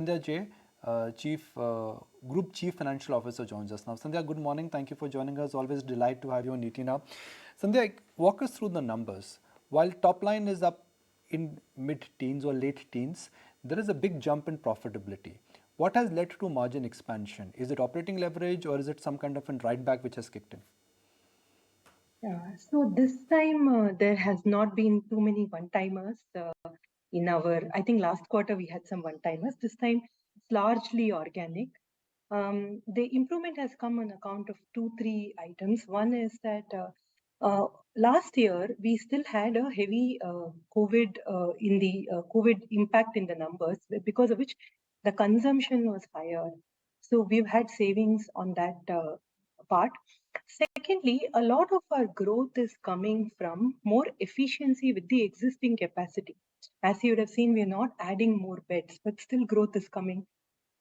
Sandhya J, Group Chief Financial Officer joins us now. Sandhya, good morning. Thank you for joining us. Always delight to have you on ET now. Sandhya, walk us through the numbers. While top line is up in mid-teens or late teens, there is a big jump in profitability. What has led to margin expansion? Is it operating leverage or is it some kind of a write back which has kicked in? So this time there has not been too many one-timers in our. I think last quarter we had some one-timers. This time it's largely organic. The improvement has come on account of two, three items. One is that last year we still had a heavy COVID impact in the numbers, because of which the consumption was higher. So we've had savings on that part. Secondly, a lot of our growth is coming from more efficiency with the existing capacity. As you would have seen, we are not adding more beds, but still growth is coming.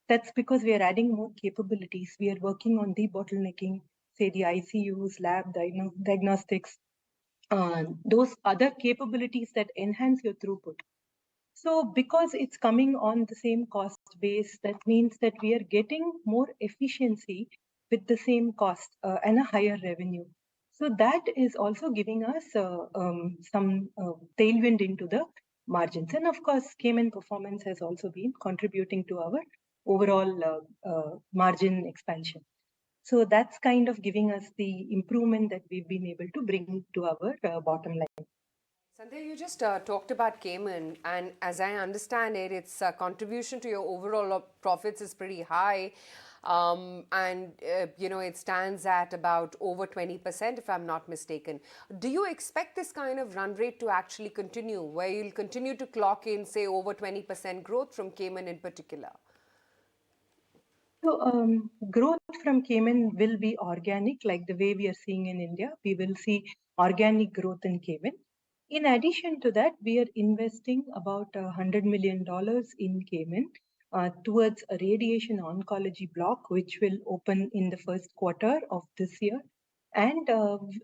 That's because we are adding more capabilities. We are working on debottlenecking, say the ICUs, lab diagnostics, those other capabilities that enhance your throughput. So because it's coming on the same cost base, that means that we are getting more efficiency with the same cost and a higher revenue. So that is also giving us some tailwind into the margins. And of course, Cayman performance has also been contributing to our overall margin expansion. So that's kind of giving us the improvement that we've been able to bring to our bottom line. Sandhya, you just talked about Cayman, and as I understand it, its contribution to your overall profits is pretty high, and it stands at about over 20%, if I'm not mistaken. Do you expect this kind of run rate to actually continue, where you'll continue to clock in, say, over 20% growth from Cayman in particular? So growth from Cayman will be organic, like the way we are seeing in India. We will see organic growth in Cayman. In addition to that, we are investing about $100 million in Cayman towards a radiation oncology block, which will open in the first quarter of this year. And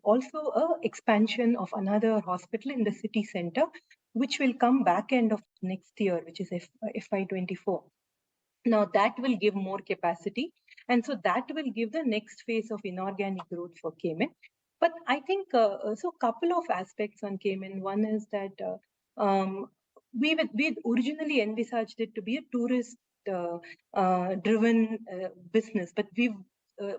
also a expansion of another hospital in the city center, which will come back end of next year, which is FY24. Now that will give more capacity, and so that will give the next phase of inorganic growth for Cayman. But I think so. Couple of aspects on Cayman. One is that we originally envisaged it to be a tourist driven business, but we've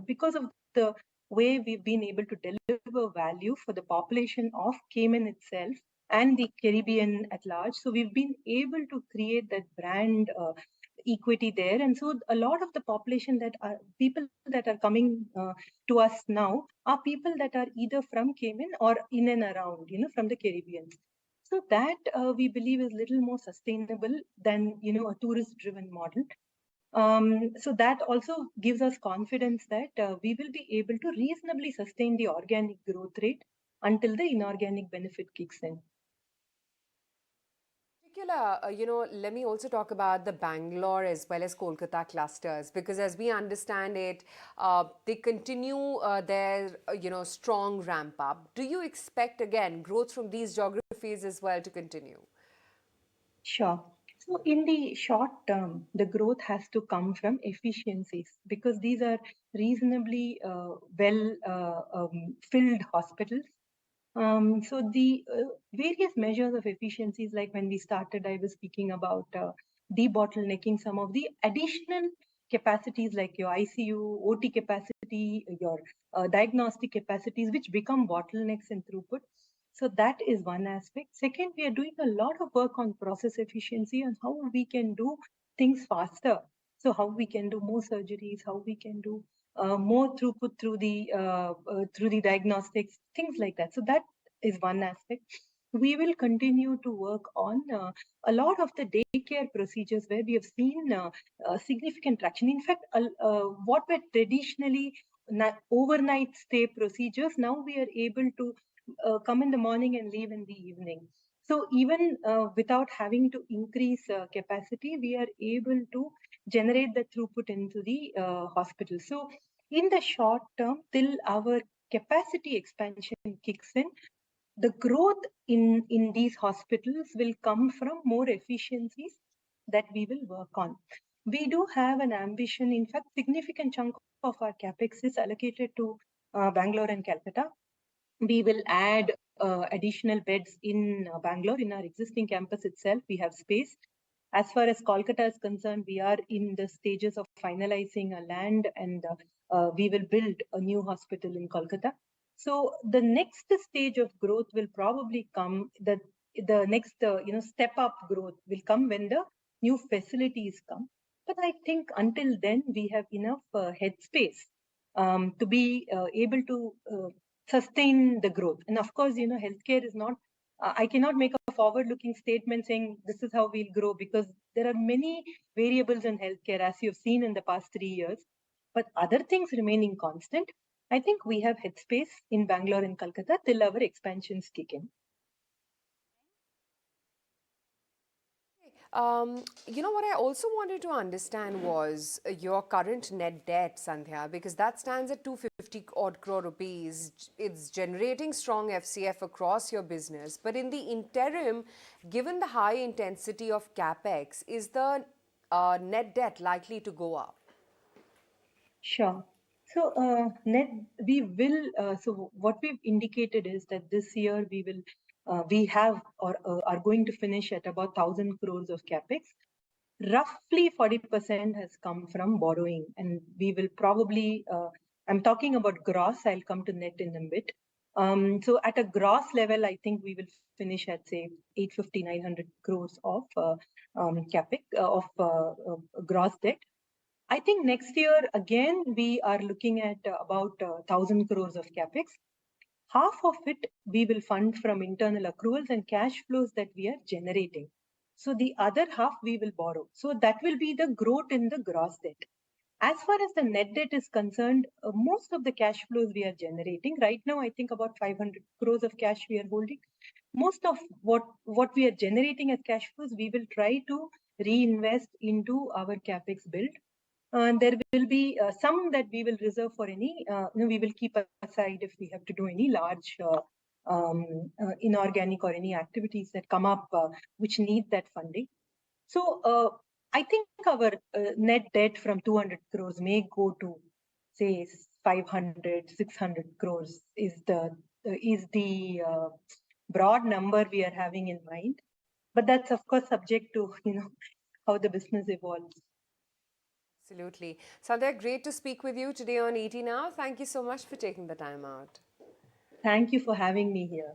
because of the way we've been able to deliver value for the population of Cayman itself and the Caribbean at large. So we've been able to create that brand equity there, and so a lot of the population that are people that are coming to us now are people that are either from Cayman or in and around, from the Caribbean. So that we believe is little more sustainable than a tourist driven model. So that also gives us confidence that we will be able to reasonably sustain the organic growth rate until the inorganic benefit kicks in. Let me also talk about the Bangalore as well as Kolkata clusters, because as we understand it, they continue their, strong ramp up. Do you expect, again, growth from these geographies as well to continue? Sure. So in the short term, the growth has to come from efficiencies, because these are reasonably filled hospitals. So the various measures of efficiencies, like when we started, I was speaking about debottlenecking some of the additional capacities, like your ICU, OT capacity, your diagnostic capacities, which become bottlenecks in throughput. So that is one aspect. Second, we are doing a lot of work on process efficiency and how we can do things faster. So how we can do more surgeries, how we can do more throughput through the diagnostics, things like that. So that is one aspect. We will continue to work on a lot of the daycare procedures where we have seen significant traction. In fact, what were traditionally overnight stay procedures, now we are able to come in the morning and leave in the evening. So even without having to increase capacity, we are able to generate the throughput into the hospital. So in the short term, till our capacity expansion kicks in, the growth in these hospitals will come from more efficiencies that we will work on. we do have an ambition. In fact, significant chunk of our capex is allocated to Bangalore and Calcutta. We will add additional beds in Bangalore. In our existing campus itself, we have space. As far as Kolkata is concerned, we are in the stages of finalizing a land, and we will build a new hospital in Kolkata. So the next stage of growth will probably come. The next step up growth will come when the new facilities come. But I think until then, we have enough headspace to be able to sustain the growth. And of course, healthcare is not, I cannot make a forward looking statement saying this is how we'll grow, because there are many variables in healthcare, as you've seen in the past 3 years. But other things remaining constant, I think we have headspace in Bangalore and Kolkata till our expansions kick in. What I also wanted to understand was your current net debt, Sandhya, because that stands at 250 odd crore rupees. It's generating strong FCF across your business. But in the interim, given the high intensity of capex, is the net debt likely to go up? Sure. So, we will. So, what we've indicated is that this year we have or are going to finish at about 1,000 crores of capex. Roughly 40% has come from borrowing, and we will probably. I'm talking about gross. I'll come to net in a bit. So, at a gross level, I think we will finish at say 850, 900 crores of capex of gross debt. I think next year, again, we are looking at about 1,000 crores of capex. Half of it we will fund from internal accruals and cash flows that we are generating. So the other half we will borrow. So that will be the growth in the gross debt. As far as the net debt is concerned, most of the cash flows we are generating right now, I think about 500 crores of cash we are holding. Most of what we are generating as cash flows, we will try to reinvest into our capex build. There will be some that we will reserve for we will keep aside if we have to do any large inorganic or any activities that come up which need that funding. So I think our net debt from 200 crores may go to say 500, 600 crores is the broad number we are having in mind. But that's of course subject to how the business evolves. Absolutely. Sandhya, great to speak with you today on ET Now. Thank you so much for taking the time out. Thank you for having me here.